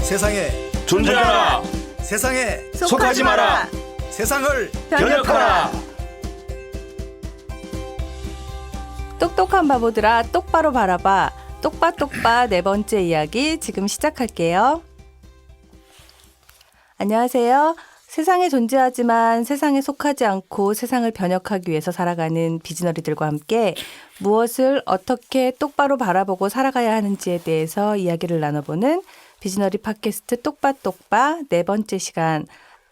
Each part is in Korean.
세상에 존재하라. 세상에 속하지 마라. 세상을 변혁하라. 똑똑한 바보들아 똑바로 바라봐. 똑바똑바 네 번째 이야기 지금 시작할게요. 안녕하세요. 세상에 존재하지만 세상에 속하지 않고 세상을 변혁하기 위해서 살아가는 비즈너리들과 함께 무엇을 어떻게 똑바로 바라보고 살아가야 하는지에 대해서 이야기를 나눠보는 비즈너리 팟캐스트 똑바똑바 네 번째 시간.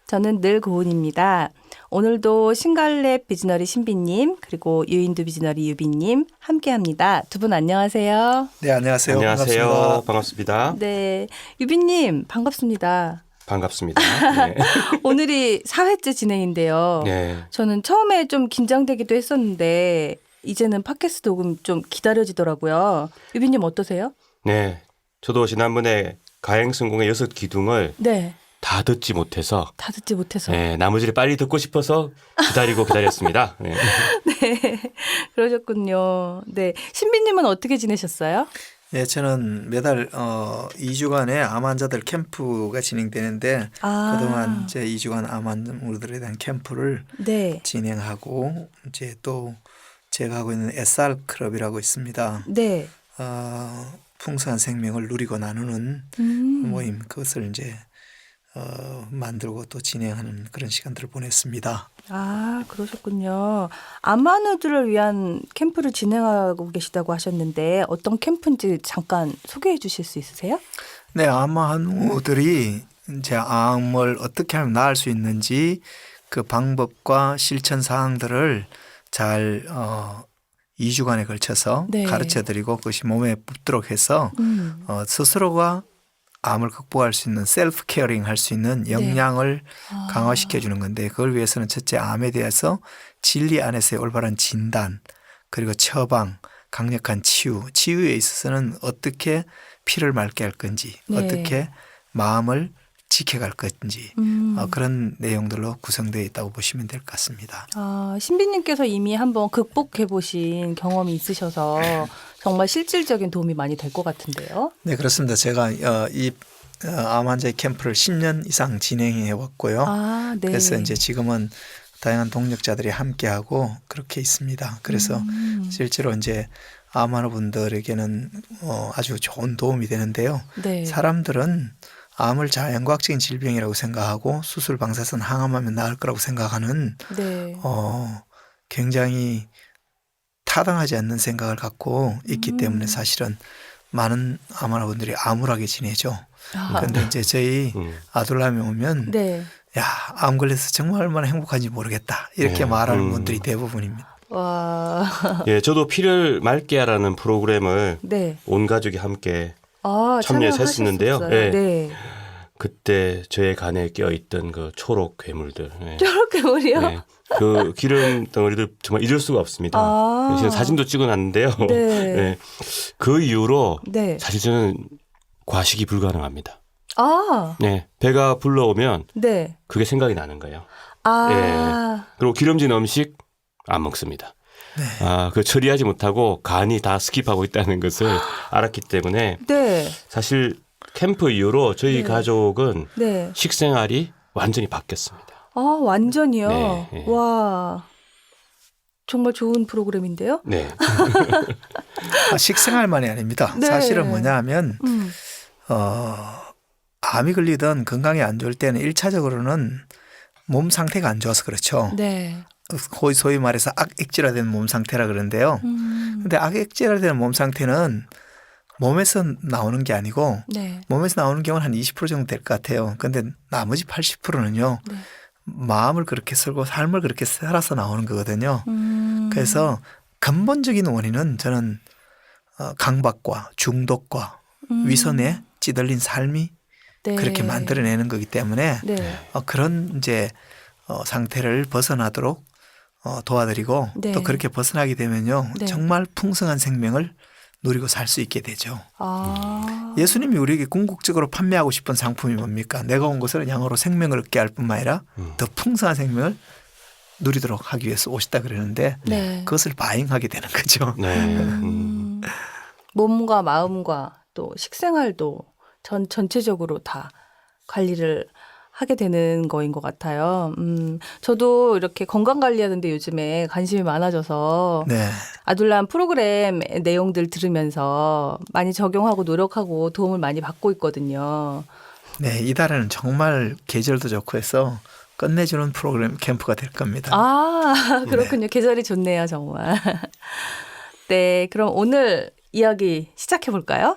저는 늘 고은입니다. 오늘도 신갈랩 비즈너리 신비님 그리고 유인두 비즈너리 유비님 함께합니다. 두 분 안녕하세요. 네, 안녕하세요. 안녕하세요. 반갑습니다. 네, 유비님 반갑습니다. 반갑습니다. 네. 오늘이 4회째 진행인데요. 네. 저는 처음에 좀 긴장되기도 했었는데 이제는 팟캐스트 녹음 좀 기다려지더라고요. 유비님 어떠세요? 네. 저도 지난번에 가행성공의 6기둥을 네. 다 듣지 못해서 다 듣지 못해서. 네, 나머지를 빨리 듣고 싶어서 기다렸습니다. 네. 네. 그러셨군요. 네. 신비님은 어떻게 지내셨어요? 예, 저는 매달 2주간의 암 환자들 캠프가 진행되는데 그동안 제 2주간 암 환자들에 대한 캠프를 네. 진행하고 이제 또 제가 하고 있는 SR 클럽이라고 있습니다. 네. 풍성한 생명을 누리고 나누는 모임 그것을 이제 만들고 또 진행하는 그런 시간들을 보냈습니다. 아, 그러셨군요. 암환우들을 위한 캠프를 진행하고 계시다고 하셨는데 어떤 캠프인지 잠깐 소개해 주실 수 있으세요? 네, 암환우들이 이제 암을 어떻게 하면 나을 수 있는지 그 방법과 실천 사항들을 잘 2주간에 걸쳐서 네. 가르쳐드리고 그것이 몸에 붙도록 해서 스스로가 암을 극복할 수 있는 셀프 케어링 할 수 있는 역량을 강화시켜 주는 건데 그걸 위해서는 첫째 암에 대해서 진리 안에서의 올바른 진단 그리고 처방 강력한 치유에 있어서는 어떻게 피를 맑게 할 건지 네. 어떻게 마음을 지켜갈 건지 그런 내용들로 구성되어 있다고 보시면 될 것 같습니다. 신비님께서 이미 한번 극복해 보신 경험이 있으셔서 정말 실질적인 도움이 많이 될 것 같은데요. 네, 그렇습니다. 제가 이 암 환자의 캠프를 10년 이상 진행해 왔고요. 네. 그래서 이제 지금은 다양한 동력자들이 함께하고 그렇게 있습니다. 그래서 실제로 이제 암 환자분들에게는 아주 좋은 도움이 되는데요. 네. 사람들은 암을 자연과학적인 질병이라고 생각하고 수술 방사선 항암하면 나을 거라고 생각하는 네. 굉장히 타당하지 않는 생각을 갖고 있기 때문에 사실은 많은 암환자분들이 암울하게 지내죠. 그런데 이제 저희 아둘람에 오면 네. 야, 암 걸려서 정말 얼마나 행복한지 모르겠다 이렇게 말하는 분들이 대부분입니다. 와. 예, 저도 피를 맑게 하라는 프로그램을 네. 온 가족이 함께 참여해서 했었는데요. 네. 네. 그때 저의 간에 껴있던 그 초록 괴물들. 네. 초록 괴물이요? 네. 그 기름 덩어리들 정말 잊을 수가 없습니다. 제가 사진도 찍어놨는데요. 네. 네. 그 이후로 네. 사실 저는 과식이 불가능합니다. 네. 배가 불러오면 네. 그게 생각이 나는 거예요. 네. 그리고 기름진 음식 안 먹습니다. 네. 그 처리하지 못하고 간이 다 스킵하고 있다는 것을 알았기 때문에 네. 사실 캠프 이후로 저희 가족은 네. 식생활이 완전히 바뀌었습니다. 완전히요? 네, 네. 와. 정말 좋은 프로그램인데요? 네. 식생활만이 아닙니다. 네. 사실은 뭐냐 하면 암이 걸리든 건강이 안 좋을 때는 1차적으로는 몸 상태가 안 좋아서 그렇죠. 네. 소위 말해서 악액질화된 몸 상태라 그러는데요. 그런데 악액질화된 몸 상태는 몸에서 나오는 게 아니고 네. 몸에서 나오는 경우는 한 20% 정도 될 것 같아요. 그런데 나머지 80%는요. 네. 마음을 그렇게 살고 삶을 그렇게 살아서 나오는 거거든요. 그래서 근본적인 원인은 저는 강박과 중독과 위선에 찌들린 삶이 네. 그렇게 만들어내는 거기 때문에 네. 그런 이제 상태를 벗어나도록 도와드리고 네. 또 그렇게 벗어나게 되면요. 네. 정말 풍성한 생명을 누리고 살 수 있게 되죠. 아. 예수님이 우리에게 궁극적으로 판매하고 싶은 상품이 뭡니까? 내가 온 것은 양으로 생명을 얻게 할 뿐만 아니라 더 풍성한 생명을 누리도록 하기 위해서 오셨다 그러는데 네. 그것을 바잉하게 되는 거죠. 네. 몸과 마음과 또 식생활도 전체적으로 다 관리를 하게 되는 거인 것 같아요. 저도 이렇게 건강 관리하는데 요즘에 관심이 많아져서 네. 아둘람 프로그램 내용들 들으면서 많이 적용하고 노력하고 도움을 많이 받고 있거든요. 네, 이달에는 정말 계절도 좋고 해서 끝내주는 프로그램 캠프가 될 겁니다. 아, 그렇군요. 계절이 좋네요, 정말. 네, 그럼 오늘 이야기 시작해 볼까요?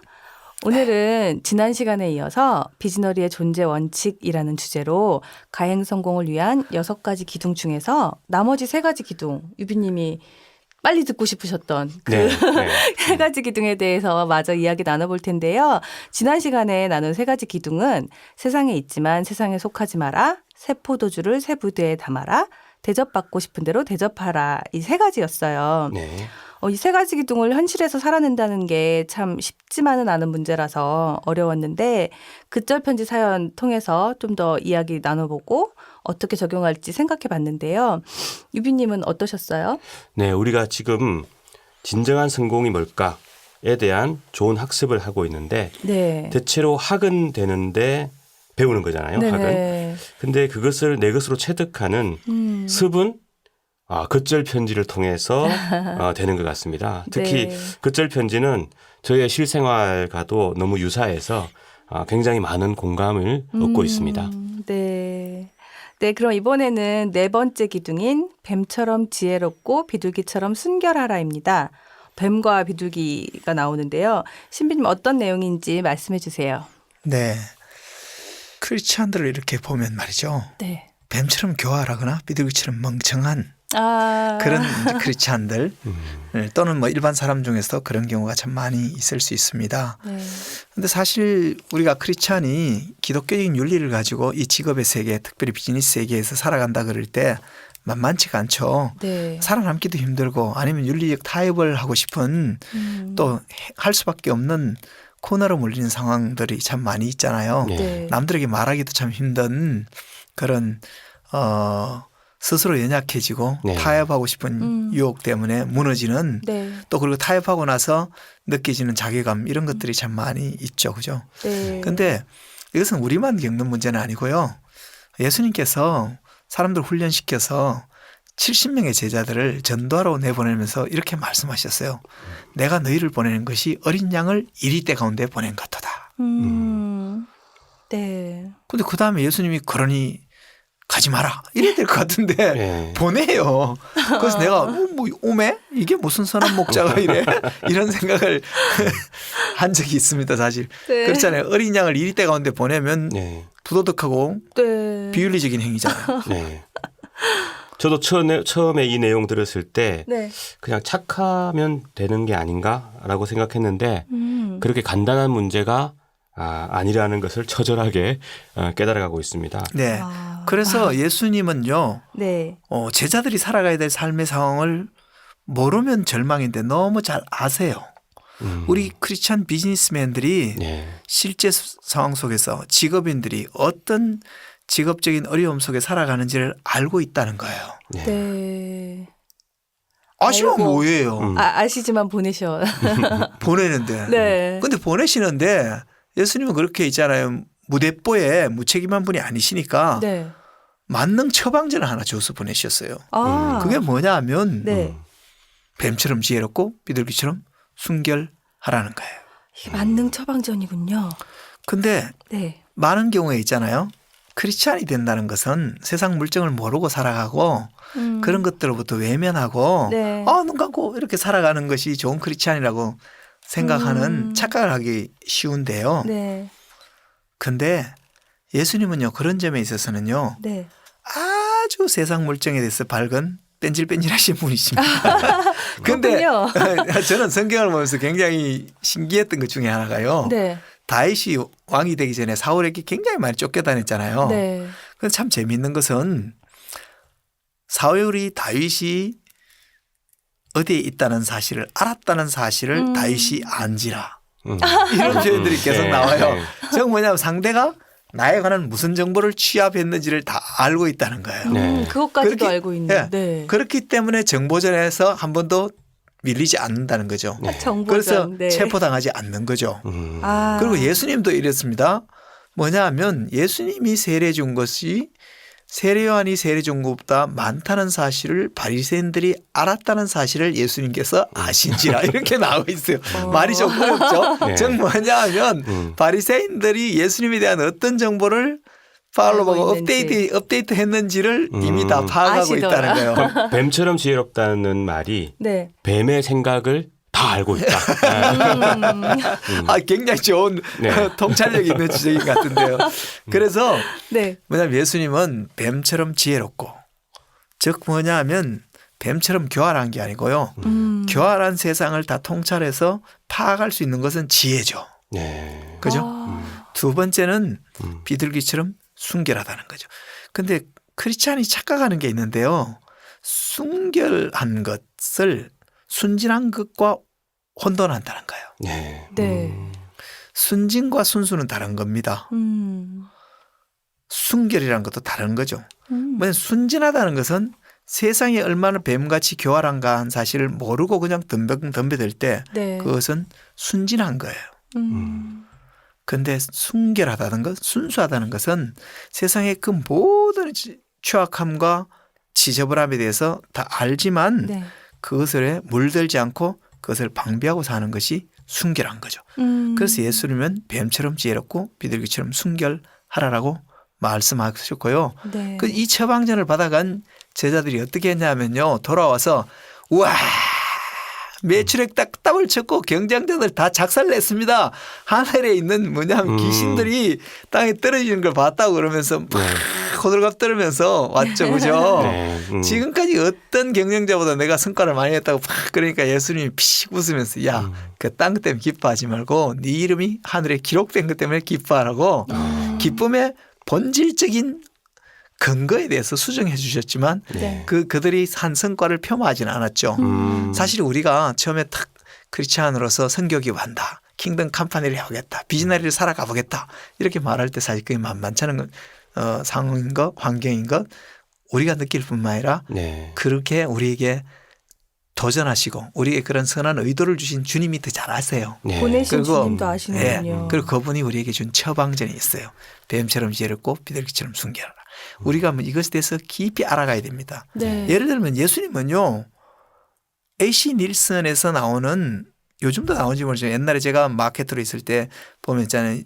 오늘은 지난 시간에 이어서 비즈너리의 존재 원칙이라는 주제로 가행 성공을 위한 6가지 기둥 중에서 나머지 3가지 기둥, 유비님이 빨리 듣고 싶으셨던 그 네. 3가지 기둥에 대해서 마저 이야기 나눠볼 텐데요. 지난 시간에 나눈 3가지 기둥은 세상에 있지만 세상에 속하지 마라, 새 포도주를 새 부대에 담아라, 대접받고 싶은 대로 대접하라, 이 3가지였어요. 네. 이 3가지 기둥을 현실에서 살아낸다는 게 참 쉽지만은 않은 문제라서 어려웠는데 글절 편지 사연 통해서 좀 더 이야기 나눠보고 어떻게 적용할지 생각해 봤는데요. 유비님은 어떠셨어요? 네, 우리가 지금 진정한 성공이 뭘까에 대한 좋은 학습을 하고 있는데 네. 대체로 학은 되는데 배우는 거잖아요. 학은. 네네. 근데 그것을 내 것으로 체득하는 습은 겉절 편지를 통해서 되는 것 같습니다. 특히 네. 겉절 편지는 저희의 실생활과도 너무 유사해서 굉장히 많은 공감을 얻고 있습니다. 네. 네, 그럼 이번에는 4번째 기둥인 뱀처럼 지혜롭고 비둘기처럼 순결하라입니다. 뱀과 비둘기가 나오는데요. 신비님 어떤 내용인지 말씀해 주세요. 네. 크리스찬들을 이렇게 보면 말이죠. 네. 뱀처럼 교활하거나 비둘기처럼 멍청한 아. 그런 크리스찬들 또는 뭐 일반 사람 중에서도 그런 경우가 참 많이 있을 수 있습니다. 네. 근데 사실 우리가 크리스찬이 기독교적인 윤리를 가지고 이 직업의 세계, 특별히 비즈니스 세계에서 살아간다 그럴 때 만만치가 않죠. 네. 살아남기도 힘들고 아니면 윤리적 타협을 하고 싶은 또 할 수밖에 없는 코너로 몰리는 상황들이 참 많이 있잖아요. 네. 네. 남들에게 말하기도 참 힘든 그런 스스로 연약해지고 네. 타협하고 싶은 유혹 때문에 무너지는 네. 또 그리고 타협하고 나서 느껴지는 자괴감 이런 것들이 참 많이 있죠. 그죠? 네. 근데 이것은 우리만 겪는 문제는 아니고요. 예수님께서 사람들 훈련시켜서 70명의 제자들을 전도하러 내보내면서 이렇게 말씀하셨어요. 내가 너희를 보내는 것이 어린 양을 이리떼 가운데 보낸 것 같다. 네. 근데 그 다음에 예수님이 그러니 가지 마라 이래야 될 것 같은데 네. 보내요. 그래서 내가 뭐 오메 이게 무슨 선한 목자가 이래 이런 생각을 한 적이 있습니다. 사실 네. 그렇잖아요. 어린 양을 이리떼 가운데 보내면 네. 부도덕하고 네. 비윤리적인 행위잖아요. 네. 저도 처음에 이 내용 들었을 때 네. 그냥 착하면 되는 게 아닌가라고 생각했는데 그렇게 간단한 문제가 아니라는 것을 처절하게 깨달아가고 있습니다. 네. 그래서 예수님은요. 네. 제자들이 살아가야 될 삶의 상황을 모르면 절망인데 너무 잘 아세요. 우리 크리스찬 비즈니스맨들이 네. 실제 상황 속에서 직업인들이 어떤 직업적인 어려움 속에 살아가는지를 알고 있다는 거예요. 네. 네. 아시면 알고. 뭐예요. 아시지만 보내셔. 보내는데. 네. 근데 보내시는데 예수님은 그렇게 있잖아요. 무대뽀에 무책임한 분이 아니시니까 네. 만능 처방전을 하나 줘서 보내셨어요. 아. 그게 뭐냐 하면 네. 뱀처럼 지혜롭고 비둘기처럼 순결하라는 거예요. 이게 만능 처방전이군요. 근데 네. 많은 경우에 있잖아요. 크리스찬이 된다는 것은 세상 물정을 모르고 살아가고 그런 것들로부터 외면하고 네. 눈 감고 이렇게 살아가는 것이 좋은 크리스찬이라고 생각하는 착각을 하기 쉬운데요. 네. 근데 예수님은요. 그런 점에 있어서는요. 네. 아주 세상 물정에 대해서 밝은 뺀질뺀질하신 분이십니다. 근데 그렇군요. 저는 성경을 보면서 굉장히 신기했던 것 중에 하나가요. 네. 다윗이 왕이 되기 전에 사울에게 굉장히 많이 쫓겨다녔잖아요. 네. 근데 참 재미있는 것은 사울이 다윗이 어디에 있다는 사실을 알았다는 사실을 다윗이 안지라. 이런 표현들이 계속 네. 나와요. 네. 즉 뭐냐면 상대가 나에 관한 무슨 정보를 취합했는지를 다 알고 있다는 거예요. 네. 그것까지도 그렇게- 알고 있는. 예. 네. 그렇기 때문에 정보전에서 한 번도 밀리지 않는다는 거죠. 네. 정보전. 그래서 네. 체포당하지 않는 거죠. 아. 그리고 예수님도 이랬습니다. 뭐냐 하면 예수님이 세례 준 것이 세례 요한이 세례 준 것보다 많다는 사실을 바리새인들이 알았다는 사실을 예수님께서 아신지라 이렇게 나와 있어요. 말이 좀 어렵죠. 네. 즉 뭐냐 하면 바리새인들이 예수님에 대한 어떤 정보를 파울로 보고 알고 있는지. 업데이트 했는지를 이미 다 파악하고 아시더라. 있다는 거예요. 뱀처럼 지혜롭다는 말이 네. 뱀의 생각을 다 알고 있다. 굉장히 좋은 네. 통찰력 있는 지적인 것 같은데요. 그래서 네. 뭐냐면 예수님은 뱀처럼 지혜롭고 즉 뭐냐 하면 뱀처럼 교활한 게 아니고요. 교활한 세상을 다 통찰해서 파악할 수 있는 것은 지혜죠. 네. 그죠? 아. 두 번째는 비둘기처럼 순결하다는 거죠. 근데 크리스찬이 착각하는 게 있는데요. 순결한 것을 순진한 것과 혼돈한다는 거예요. 네. 네. 순진과 순수는 다른 겁니다. 순결이라는 것도 다른 거죠. 뭐냐면 순진하다는 것은 세상이 얼마나 뱀같이 교활한가 한 사실을 모르고 그냥 덤벼들 때 네. 그것은 순진한 거예요. 그런데 순결하다는 것, 순수하다는 것은 세상의 그 모든 추악함과 지저분함에 대해서 다 알지만 네. 그것에 물들지 않고 그것을 방비하고 사는 것이 순결한 거죠. 그래서 예수님은 뱀처럼 지혜롭고 비둘기처럼 순결하라라고 말씀하셨고요. 네. 그 이 처방전을 받아간 제자들이 어떻게 했냐면요. 돌아와서 우와 매출액 딱땀을 쳤고 경쟁자들 다 작살냈습니다. 하늘에 있는 귀신들이 땅에 떨어지는 걸 봤다고 그러면서 막 호들갑 떨면서 왔죠. 그죠? 네. 지금까지 어떤 경쟁자보다 내가 성과를 많이 했다고 막 그러니까 예수님이 피식 웃으면서 야, 그 땅 때문에 기뻐하지 말고 네 이름이 하늘에 기록된 것 때문에 기뻐하라고 기쁨의 본질적인 근거에 대해서 수정해 주셨지만 네. 그들이 한 성과를 폄하하지는 않았죠. 사실 우리가 처음에 탁 크리스찬으로서 선교기부 한다. 킹덤 캄파니를 하겠다. 비즈나리를 살아가 보겠다. 이렇게 말할 때 사실 그게 만만치 않은 상황인 것, 환경인 것 우리가 느낄 뿐만 아니라 네. 그렇게 우리에게 도전하시고 우리에게 그런 선한 의도를 주신 주님이 더 잘 아세요. 네. 보내신 그리고 주님도 아시는군요. 그리고 그분이 우리에게 준 처방전이 있어요. 뱀처럼 지혜롭고 비둘기처럼 순결하라. 우리가 이것에 대해서 깊이 알아가야 됩니다. 네. 예를 들면 예수님은요. AC 닐슨에서 나오는 요즘도 나오는지 모르지만 옛날에 제가 마케터로 있을 때 보면 있잖아요.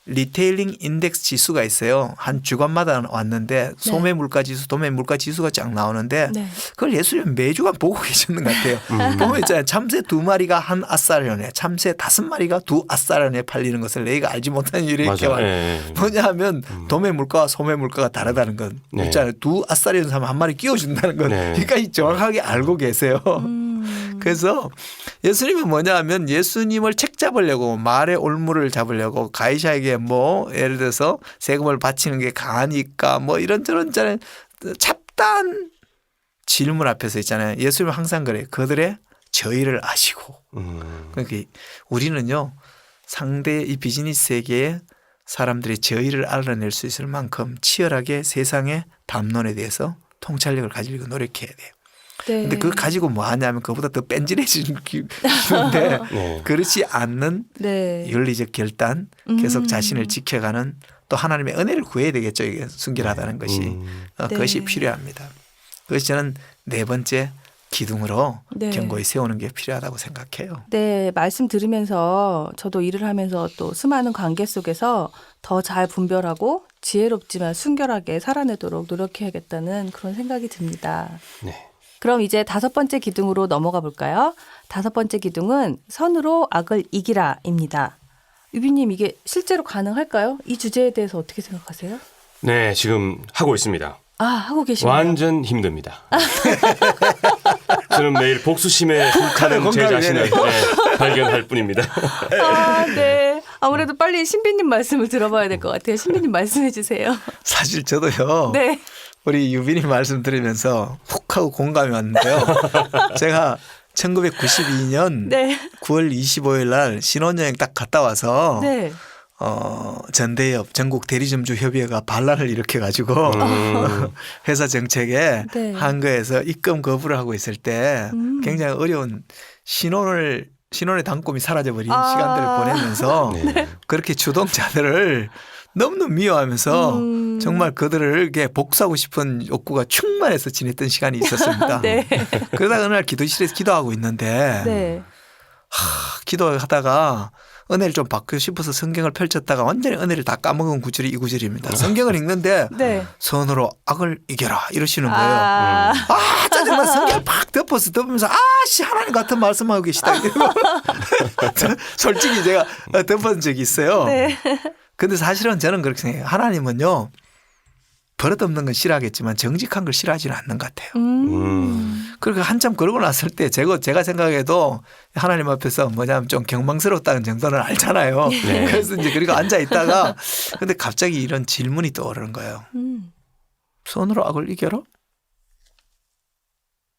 리테일링 인덱스 지수가 있어요. 한 주간마다 왔는데 소매 물가 지수, 도매 물가 지수가 쫙 나오는데 네. 그걸 예수님 매주간 보고 계셨는 것 같아요. 보면 있잖아요. 참새 2마리가 한 아싸련에 참새 5마리가 2아싸련에 팔리는 것을 내가 알지 못하는 일이 이렇게 맞아요. 네. 뭐냐 하면 도매 물가와 소매 물가가 다르다는 건 네. 있잖아요. 2아싸리온 사면 한 마리 끼워준다는 건 네. 그러니까 정확하게 알고 계세요. 그래서 예수님은 뭐냐 하면 예수님을 책 잡으려고 말의 올무를 잡으려고 가이사에게 뭐 예를 들어서 세금을 바치는 게 강하니까 뭐 이런저런 잡다한 질문 앞에서 있잖아요. 예수님은 항상 그래요. 그들의 저희를 아시고. 그러니까 우리는요. 상대 이 비즈니스 세계에 사람들이 저희를 알아낼 수 있을 만큼 치열하게 세상의 담론에 대해서 통찰력을 가지려고 노력해야 돼요. 네. 근데 그걸 가지고 뭐 하냐면 그보다 더 뺀질해지는데 네. 그렇지 않는 네. 윤리적 결단 계속 자신을 지켜가는 또 하나님의 은혜를 구해야 되겠죠. 이게 순결하다는 것이 네. 그것이 필요합니다. 그것이 저는 네 번째 기둥으로 네. 경고에 세우는 게 필요하다고 생각해요. 네, 말씀 들으면서 저도 일을 하면서 또 수많은 관계 속에서 더 잘 분별하고 지혜롭지만 순결하게 살아내도록 노력해야겠다는 그런 생각이 듭니다. 네. 그럼 이제 5번째 기둥으로 넘어가 볼까요? 5번째 기둥은 선으로 악을 이기라입니다. 유비님 이게 실제로 가능할까요? 이 주제에 대해서 어떻게 생각하세요? 네, 지금 하고 있습니다. 아, 하고 계시네요. 완전 힘듭니다. 저는 매일 복수심에 불타는 제 자신을 발견할 뿐입니다. 아, 네. 아무래도 빨리 신비님 말씀을 들어봐야 될 것 같아요. 신비님 말씀해 주세요. 사실 저도요. 네. 우리 유빈님 말씀 들으면서 훅 하고 공감이 왔는데요. 제가 1992년 네. 9월 25일 날 신혼여행 딱 갔다 와서 네. 전대협 전국 대리점주 협의회가 반란을 일으켜 가지고 회사 정책에 네. 한거에서 입금 거부를 하고 있을 때 굉장히 어려운 신혼의 단꿈이 사라져버린 시간들을 보내면서 네. 그렇게 주동자들을 너무너무 미워하면서 정말 그들을 이렇게 복수하고 싶은 욕구가 충만해서 지냈던 시간이 있었습니다. 네. 그러다가 어느 날 기도실에서 기도하고 있는데 네. 기도하다가 은혜를 좀 받고 싶어서 성경을 펼쳤다가 완전히 은혜를 다 까먹은 구절이 이 구절입니다. 성경을 읽는데 네. 선으로 악을 이겨라 이러시는 거예요. 아, 짜증나 성경을 팍 덮으면서 아씨 하나님 같은 말씀하고 계시다. 솔직히 제가 덮은 적이 있어요. 네. 근데 사실은 저는 그렇게 생각해요. 하나님은요. 버릇없는 건 싫어하겠지만 정직한 걸 싫어하지는 않는 것 같아요. 그리고 한참 그러고 났을 때 제가 생각해도 하나님 앞에서 뭐냐면 좀 경망스럽다는 정도는 알잖아요. 네. 그래서 이제 그리고 앉아 있다가 근데 갑자기 이런 질문이 떠오르는 거예요. 손으로 악을 이겨라?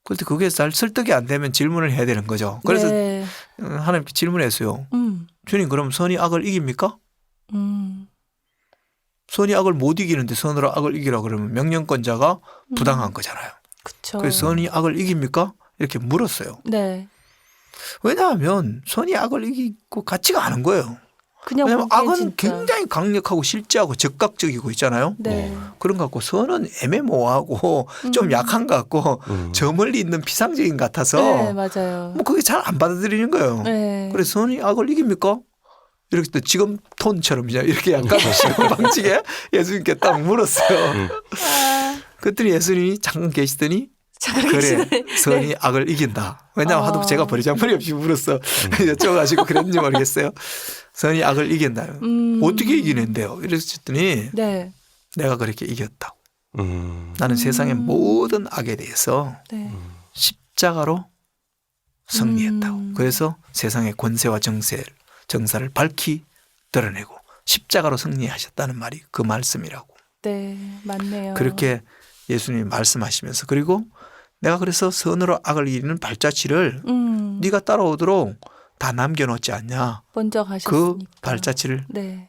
그런데 그게 잘 설득이 안 되면 질문을 해야 되는 거죠. 그래서 네. 하나님께 질문했어요. 주님 그럼 선이 악을 이깁니까? 선이 악을 못 이기는데 선으로 악을 이기라 그러면 명령권자가 부당한 거잖아요. 그렇죠. 그래서 선이 악을 이깁니까? 이렇게 물었어요. 네. 왜냐하면 선이 악을 이기고 같지가 않은 거예요. 그냥 왜냐하면 보기엔 악은 진짜. 굉장히 강력하고 실제하고 적극적이고 있잖아요. 네. 그런 것 같고 선은 애매모호하고 좀 약한 것 같고 음. 저 멀리 있는 피상적인 것 같아서 네, 맞아요. 뭐 그게 잘 안 받아들이는 거예요. 네. 그래서 선이 악을 이깁니까? 이렇게 또 지금 톤처럼 이렇게 약간 시험 방식에 예수님께 딱 물었어요. 그랬더니 예수님이 잠깐 계시더니 그래 선이 악을 이긴다. 왜냐하면 하도 제가 버리장머리 없이 물었어. 여쭤가지고 그랬는지 모르겠어요. 선이 악을 이긴다. 어떻게 이기는데요? 이랬더니 네. 내가 그렇게 이겼다고. 나는 세상의 모든 악에 대해서 네. 십자가로 승리했다고. 그래서 세상의 권세와 정사를 밝히 드러내고 십자가로 승리하셨다는 말이 그 말씀이라고. 네, 맞네요. 그렇게 예수님이 말씀하시면서 그리고 내가 그래서 선으로 악을 이기는 발자취를 네가 따라오도록 다 남겨놓지 않냐. 먼저 그 가셨으니까. 발자취를 네.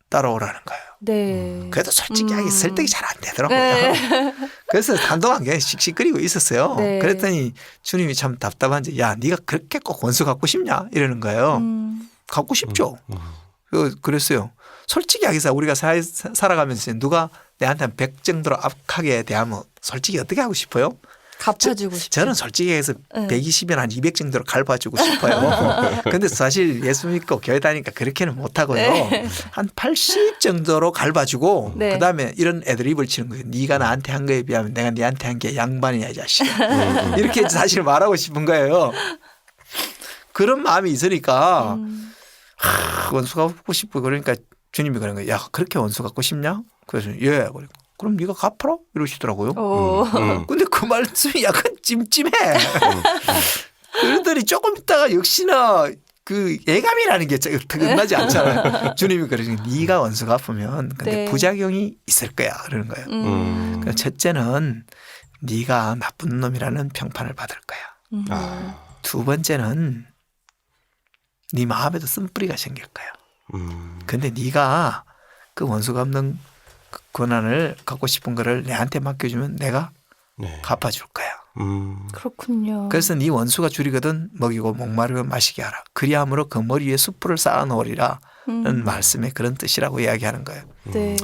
따라오라는 거예요. 네. 그래도 솔직히 설득이 잘 안 되더라고요. 네. 그래서 한동안 그냥 씩씩거리고 있었어요. 네. 그랬더니 주님이 참 답답한지 야 네가 그렇게 꼭 원수 갖고 싶냐 이러는 거예요. 갖고 싶죠. 그랬어요. 솔직히 하기사 우리가 살아가면서 누가 내한테 100 정도로 악하게 대하면 솔직히 어떻게 하고 싶어요? 갚아주고 싶죠. 저는 솔직히 해서 네. 120면 한 200 정도로 갚아주고 싶어요. 근데 사실 예수 믿고 교회 다니니까 그렇게는 못하고요. 네. 한 80 정도로 갚아주고 네. 그다음에 이런 애드립을 치는 거예요. 네가 나한테 한 거에 비하면 내가 네한테 한 게 양반이야 이 자식아. 이렇게 사실 말하고 싶은 거예요. 그런 마음이 있으니까 원수 갖고 싶고 그러니까 주님이 그런 거예요. 야 그렇게 원수 갖고 싶냐? 그래서 예. 그럼 네가 갚아라 이러시더라고요. 근데 그 말씀이 약간 찜찜해. 그러더니 조금 있다가 역시나 그 예감이라는 게 끝나지 않잖아요. 주님이 그러시니 네가 원수 갚으면 근데 네. 부작용이 있을 거야 그러는 거예요. 그러니까 첫째는 네가 나쁜 놈이라는 평판을 받을 거야. 두 번째는 네 마음에도 쓴뿌리가 생길 거야. 근데 네가 그 원수 갚는 권한을 갖고 싶은 거를 내한테 맡겨주면 내가 네. 갚아줄 거야. 그렇군요. 그래서 네 원수가 줄이거든 먹이고 목마르면 마시게 하라. 그리함으로 그 머리 위에 숯불을 쌓아놓으리라. 는 말씀의 그런 뜻이라고 이야기하는 거예요. 네.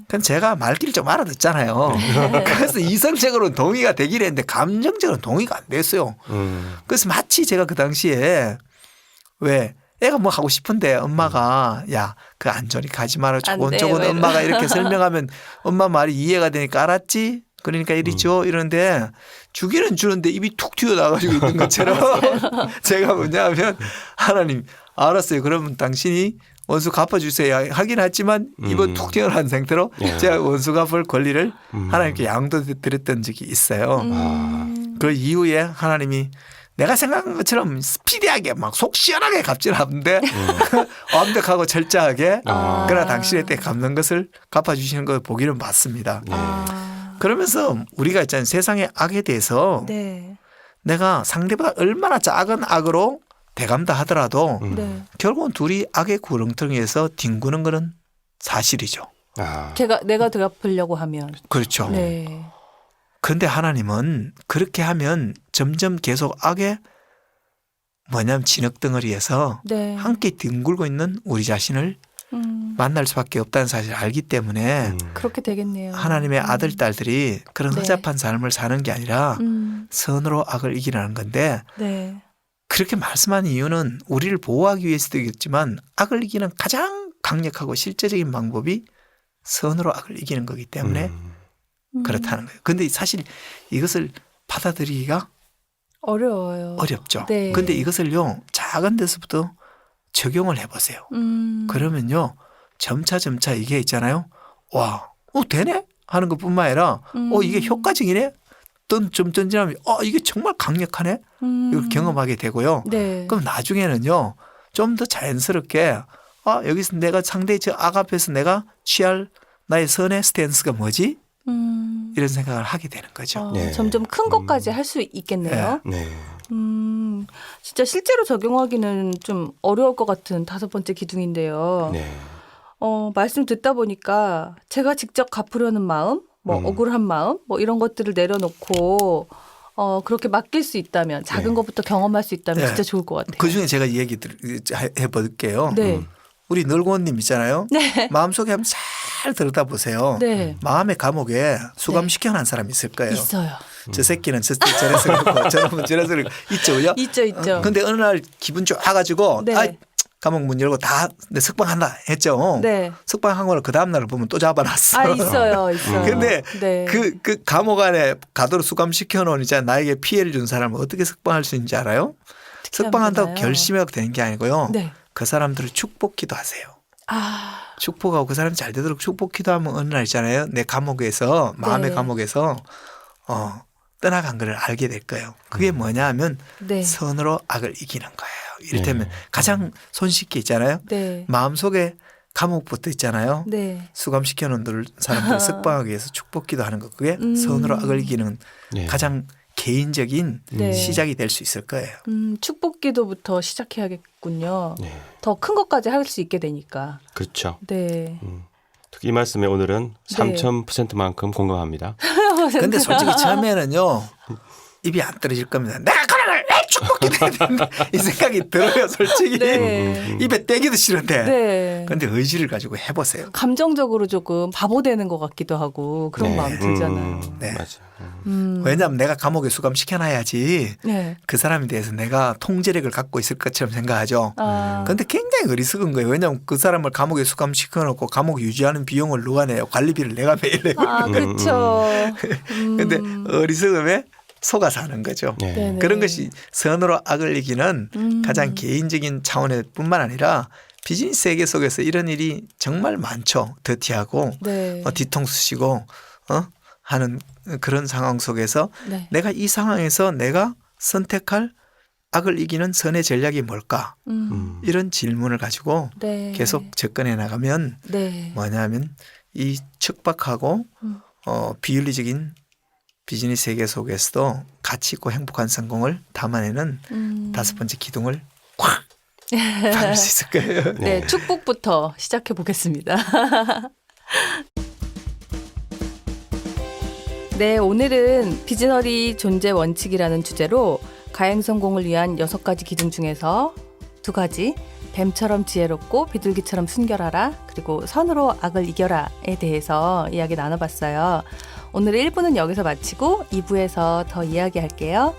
그럼 제가 말귀를 좀 알아듣잖아요. 그래서 이성적으로는 동의가 되긴 했는데 감정적으로는 동의가 안 됐어요. 그래서 마치 제가 그 당시에 왜 애가 뭐 하고 싶은데 엄마가 야 그 안전히 가지 마라 안 돼, 조곤조곤 왜 엄마가 이렇게 설명하면 엄마 말이 이해가 되니까 알았지? 그러니까 이리 줘 이러는데 주기는 주는데 입이 툭 튀어나와가지고 있는 것처럼 제가 뭐냐면 하나님 알았어요. 그러면 당신이 원수 갚아주세요 하긴 했지만 입은 툭 튀어나온 상태로 제가 원수 갚을 권리를 하나님께 양도드렸던 적이 있어요. 그 이후에 하나님이 내가 생각한 것처럼 스피디하게 막 속 시원하게 갚지는 않는데 완벽하고 철저하게 그러나 당신의 때 갚는 것을 갚아주시는 걸 보기는 맞습니다. 그러면서 우리가 있잖아요. 세상의 악에 대해서 네. 내가 상대보다 얼마나 작은 악으로 대감다 하더라도 네. 결국은 둘이 악의 구렁텅이에서 뒹구는 거는 사실이죠. 아, 내가 되갚으려고 하면. 그렇죠. 네. 그런데 하나님은 그렇게 하면 점점 계속 악의 뭐냐면 진흙덩어리에서 네. 함께 뒹굴고 있는 우리 자신을 만날 수밖에 없다는 사실을 알기 때문에 그렇게 되겠네요. 하나님의 아들, 딸들이 그런 네. 허접한 삶을 사는 게 아니라 선으로 악을 이기라는 건데 네. 그렇게 말씀하는 이유는 우리를 보호하기 위해서도 있겠지만 악을 이기는 가장 강력하고 실제적인 방법이 선으로 악을 이기는 거기 때문에 그렇다는 거예요. 그런데 사실 이것을 받아들이기가 어려워요. 어렵죠. 네. 그런데 이것을요 작은 데서부터 적용을 해보세요. 그러면요 점차 이게 있잖아요. 와, 되네 하는 것뿐만 아니라 이게 효과적이네. 좀 던지면 이게 정말 강력하네. 이걸 경험하게 되고요. 네. 그럼 나중에는요 좀 더 자연스럽게 여기서 내가 상대의 저 악 앞에서 내가 취할 나의 선의 스탠스가 뭐지? 이런 생각을 하게 되는 거죠. 네. 점점 큰 것까지 할 수 있겠네요. 네. 진짜 실제로 적용하기는 좀 어려울 것 같은 5번째 기둥인데요. 네. 말씀 듣다 보니까 제가 직접 갚으려는 마음, 억울한 마음, 이런 것들을 내려놓고 그렇게 맡길 수 있다면 작은 네. 것부터 경험할 수 있다면 네. 진짜 좋을 것 같아요. 그중에 제가 이 얘기 해볼게요. 네. 우리 늙은님 있잖아요. 네. 마음속에 한번 잘 들여다 보세요. 네. 마음의 감옥에 수감시켜놓은 사람이 있을 거예요. 있어요. 저 새끼는 저래서 그렇고 저놈은 저래서 그렇고 있죠. 있죠. 근데 어느 날 기분 좋아가지고 네. 감옥 문 열고 다 석방한다 했죠. 네. 석방한 걸 그 다음날 보면 또 잡아놨어. 있어요. 근데 네. 그 감옥 안에 가도록 수감시켜 놓은 이제 나에게 피해를 준 사람을 어떻게 석방할 수 있는지 알아요? 석방한다고 하잖아요. 결심하고 되는 게 아니고요. 네. 그 사람들을 축복기도 하세요. 축복하고 그 사람이 잘 되도록 축복기도 하면 어느 날 있잖아요. 내 감옥에서 마음의 네. 감옥에서 떠나간 걸 알게 될 거예요. 그게 뭐냐 하면 네. 선으로 악을 이기는 거예요. 이를테면 네. 가장 손쉽게 있잖아요. 네. 마음속에 감옥부터 있잖아요. 네. 수감시켜 놓은 사람들을 석방하기 위해서 축복기도 하는 것. 그게 선으로 악을 이기는 네. 가장 개인적인 네. 시작이 될 수 있을 거예요. 축복 기도부터 시작해야겠군요. 네. 더 큰 것까지 할 수 있게 되니까. 그렇죠. 네. 특히 이 말씀에 오늘은 네. 3000%만큼 공감합니다. 근데 솔직히 처음에는요. 입이 안 떨어질 겁니다. 내가 그러면 왜 축복기도 해야 된다. 이 생각이 들어요. 솔직히. 네. 입에 떼기도 싫은데. 네. 그런데 의지를 가지고 해보세요. 감정적으로 조금 바보 되는 것 같기도 하고 그런 네. 마음 들잖아요. 네. 맞아. 왜냐하면 내가 감옥에 수감시켜놔야지 네. 그 사람에 대해서 내가 통제력을 갖고 있을 것처럼 생각하죠. 아. 그런데 굉장히 어리석은 거예요. 왜냐하면 그 사람을 감옥에 수감시켜놓고 감옥 유지하는 비용을 누가 내요? 관리비를 내가 매일 내고. 그렇죠. 그런데 어리석음에 속아서 하는 거죠. 네. 네네. 그런 것이 선으로 악을 이기는 가장 개인적인 차원의 뿐만 아니라 비즈니스 세계 속에서 이런 일이 정말 많죠. 더티하고 네. 뒤통수 치고 하는 그런 상황 속에서 네. 내가 이 상황에서 내가 선택할 악을 이기는 선의 전략이 뭘까? 이런 질문을 가지고 네. 계속 접근해 나가면 네. 뭐냐면 이 척박하고 비윤리적인 비즈니스 세계 속에서도 가치 있고 행복한 성공을 담아내는 5번째 기둥을 확 밟을 수 있을 거예요. 네, 축복부터 시작해 보겠습니다. 네, 오늘은 비즈너리 존재 원칙이라는 주제로 가행 성공을 위한 6가지 기둥 중에서 2가지, 뱀처럼 지혜롭고 비둘기처럼 순결하라, 그리고 선으로 악을 이겨라에 대해서 이야기 나눠봤어요. 오늘 1부는 여기서 마치고 2부에서 더 이야기할게요.